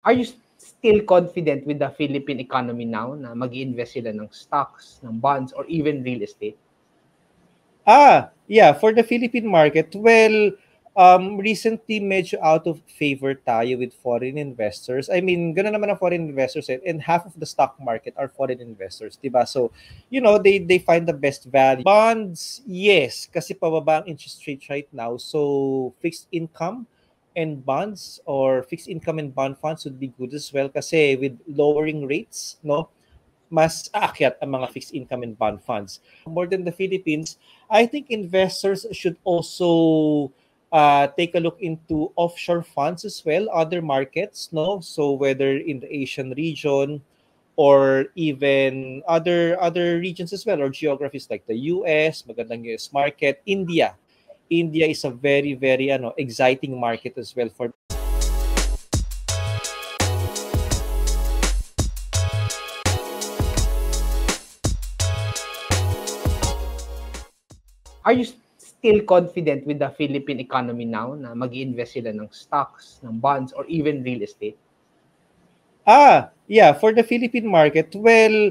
Are you still confident with the Philippine economy now na mag-i-invest sila ng stocks, ng bonds, or even real estate? Yeah, for the Philippine market, well, recently medyo out of favor tayo with foreign investors. I mean, gano'n naman ang foreign investors and half of the stock market are foreign investors, 'di ba? So, they find the best value. Bonds, yes, kasi pababa ang interest rate right now. So, fixed income and bonds or fixed income and bond funds would be good as well kasi with lowering rates, no? Mas aakyat ang mga fixed income and bond funds. More than the Philippines, I think investors should also take a look into offshore funds as well, other markets, no? So whether in the Asian region or even other regions as well or geographies like the US, magandang US market, India. India is a very very exciting market as well for. Are you still confident with the Philippine economy now na mag-i-invest sila ng stocks, ng bonds, or even real estate? Yeah, for the Philippine market, well,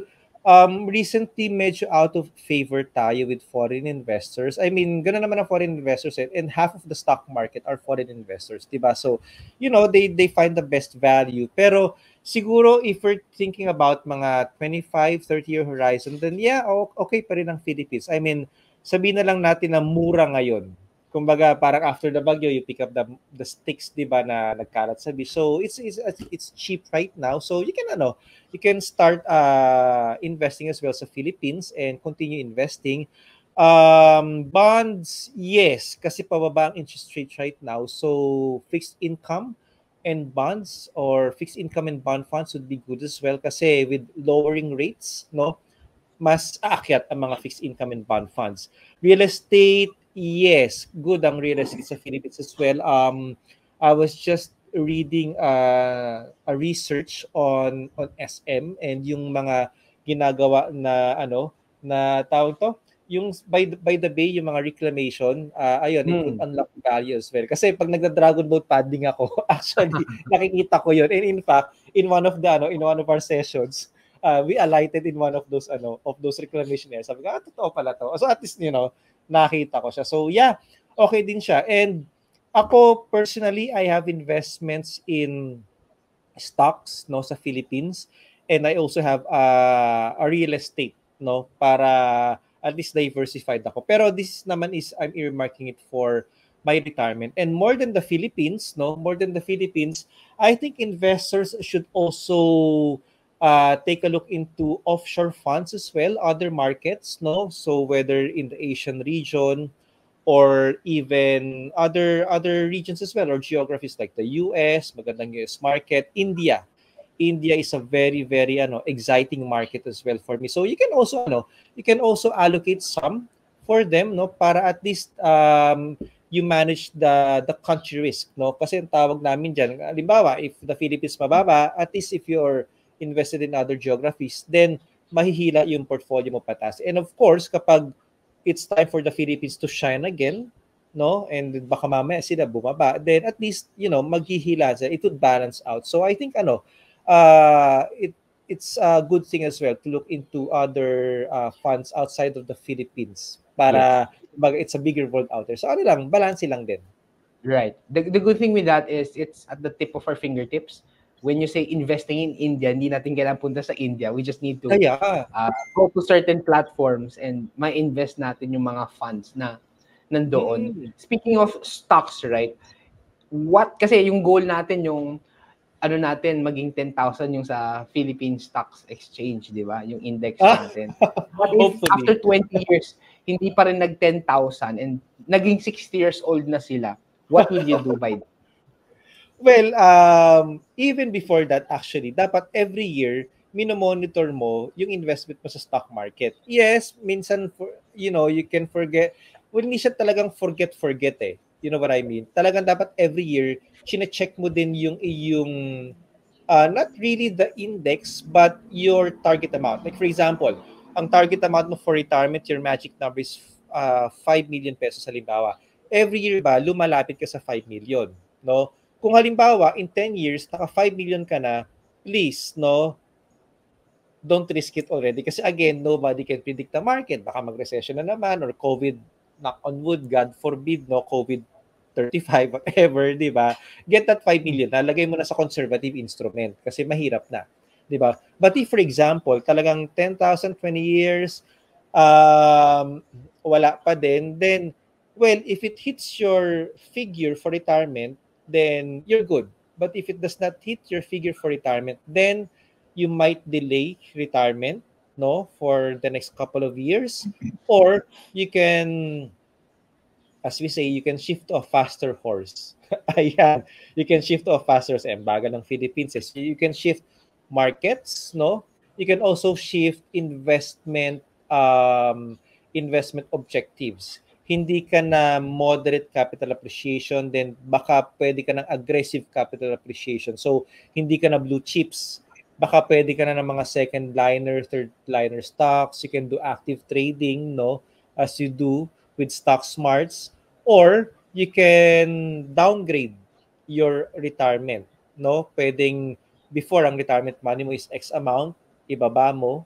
recently medyo out of favor tayo with foreign investors. I mean, gano'n naman ang foreign investors and half of the stock market are foreign investors, 'di ba? So, they find the best value. Pero siguro if we're thinking about mga 25, 30-year horizon, then yeah, okay pa rin ang Philippines. I mean, sabihin na lang natin na mura ngayon. Kumbaga parang after the bagyo you pick up the sticks, 'di ba, na nagkalat sa beach. So it's cheap right now. So you can start investing as well sa Philippines and continue investing. Bonds, yes, kasi pababa ang interest rate right now. So fixed income and bonds or fixed income and bond funds would be good as well kasi with lowering rates, no? Mas aakyat ang mga fixed income and bond funds. Real estate, yes, good ang real estate sa Philippines as well. I was just reading a research on SM and yung mga ginagawa na na tawag to, yung by the bay, yung mga reclamation, ayun, it would unlock value as well. Kasi pag nagda-dragon boat paddling ako, actually, nakikita ko yun. And in fact, in one of our sessions, we alighted in one of those reclamation areas. Sabi ko, totoo pala to. So at least, nakita ko siya. So yeah, okay din siya. And ako personally, I have investments in stocks, no, sa Philippines, and I also have a real estate, no, para at least diversified ako. Pero this naman is I'm earmarking it for my retirement. And more than the Philippines, I think investors should also take a look into offshore funds as well, other markets, no? So whether in the Asian region or even other regions as well or geographies like the US, magandang US market, India. India is a very very exciting market as well for me. So you can also allocate some for them, no, para at least you manage the country risk, no? Kasi ang tawag namin diyan, halimbawa, if the Philippines mababa, at least if you're invested in other geographies, then mahihila yung portfolio mo patas. And of course, kapag it's time for the Philippines to shine again, no? And baka mamaya sila bumaba, then at least, maghihila sila. It would balance out. So I think it's a good thing as well to look into other funds outside of the Philippines para it's a bigger world out there. So balance lang din. Right. The good thing with that is it's at the tip of our fingertips. When you say investing in India, hindi natin kailangan punta sa India. We just need to go to certain platforms and ma-invest natin yung mga funds na nandoon. Speaking of stocks, right? Kasi yung goal natin yung natin maging 10,000 yung sa Philippine Stocks Exchange, di ba? Yung index natin. But if after 20 years, hindi pa rin nag 10,000 and naging 60 years old na sila, what will you do by that? Well, even before that, actually, dapat every year, minomonitor mo yung investment mo sa stock market. Yes, minsan, you can forget. Well, hindi siya talagang forget eh. You know what I mean? Talagang dapat every year, chine-check mo din yung not really the index, but your target amount. Like for example, ang target amount mo for retirement, your magic number is 5 million pesos halimbawa. Every year ba, lumalapit ka sa 5 million, no? kung halimbawa, in 10 years, naka 5 million ka na, please, no, don't risk it already. Kasi again, nobody can predict the market. Baka mag-recession na naman or COVID, knock on wood, God forbid, no, COVID 35, whatever, di ba? Get that 5 million, nalagay mo na sa conservative instrument kasi mahirap na, di ba? But if, for example, talagang 10,000, 20 years, wala pa din, then, well, if it hits your figure for retirement, then you're good. But if it does not hit your figure for retirement, then you might delay retirement, no, for the next couple of years, or you can, as we say, you can shift to a faster horse. Ayan, you can shift to a faster horse. Baga ng Philippines, you can shift markets, no? You can also shift investment objectives. Hindi ka na moderate capital appreciation, then baka pwede ka ng aggressive capital appreciation. So, hindi ka na blue chips. Baka pwede ka na ng mga second liner, third liner stocks. You can do active trading, no? As you do with stock smarts, or you can downgrade your retirement, no? Pwedeng before ang retirement money mo is X amount, ibaba mo,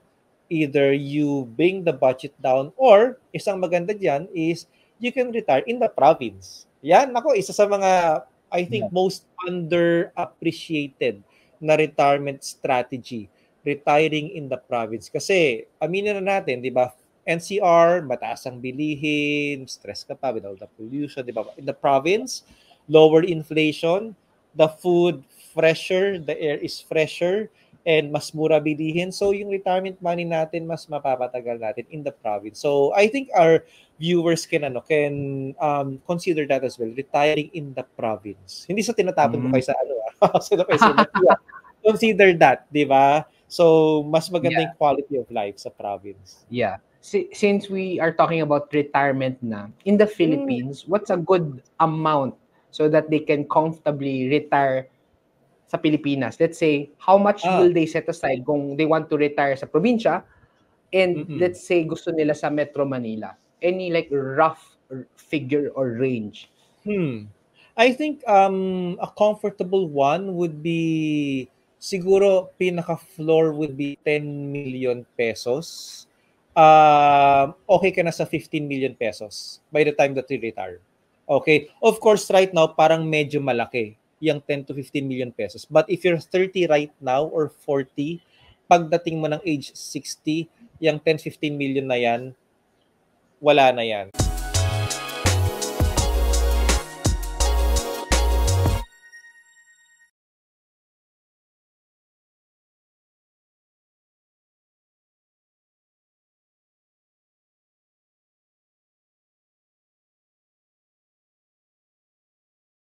either you bring the budget down, or isang maganda diyan is you can retire in the province. Yan, ako, isa sa mga, I think, most underappreciated na retirement strategy, retiring in the province. Kasi, aminin na natin, di ba, NCR, mataas ang bilihin, stress ka pa with all the pollution, di ba? In the province, lower inflation, the food fresher, the air is fresher, and mas mura bilihin. So, yung retirement money natin, mas mapapatagal natin in the province. So, I think our viewers can consider that as well, retiring in the province. Hindi sa tinatapon ko kayo sa consider that, di ba? So, mas maganda yung quality of life sa province. Yeah. Since we are talking about retirement na, in the Philippines, what's a good amount so that they can comfortably retire sa Pilipinas? Let's say, how much will they set aside kung they want to retire sa probinsya and let's say gusto nila sa Metro Manila? Any like rough figure or range? I think a comfortable one would be siguro pinaka-floor would be 10 million pesos. Okay ka na sa 15 million pesos by the time that you retire. Okay. Of course, right now, parang medyo malaki yung 10 to 15 million pesos. But if you're 30 right now or 40, pagdating mo ng age 60, yung 10, 15 million na yan, wala na yan.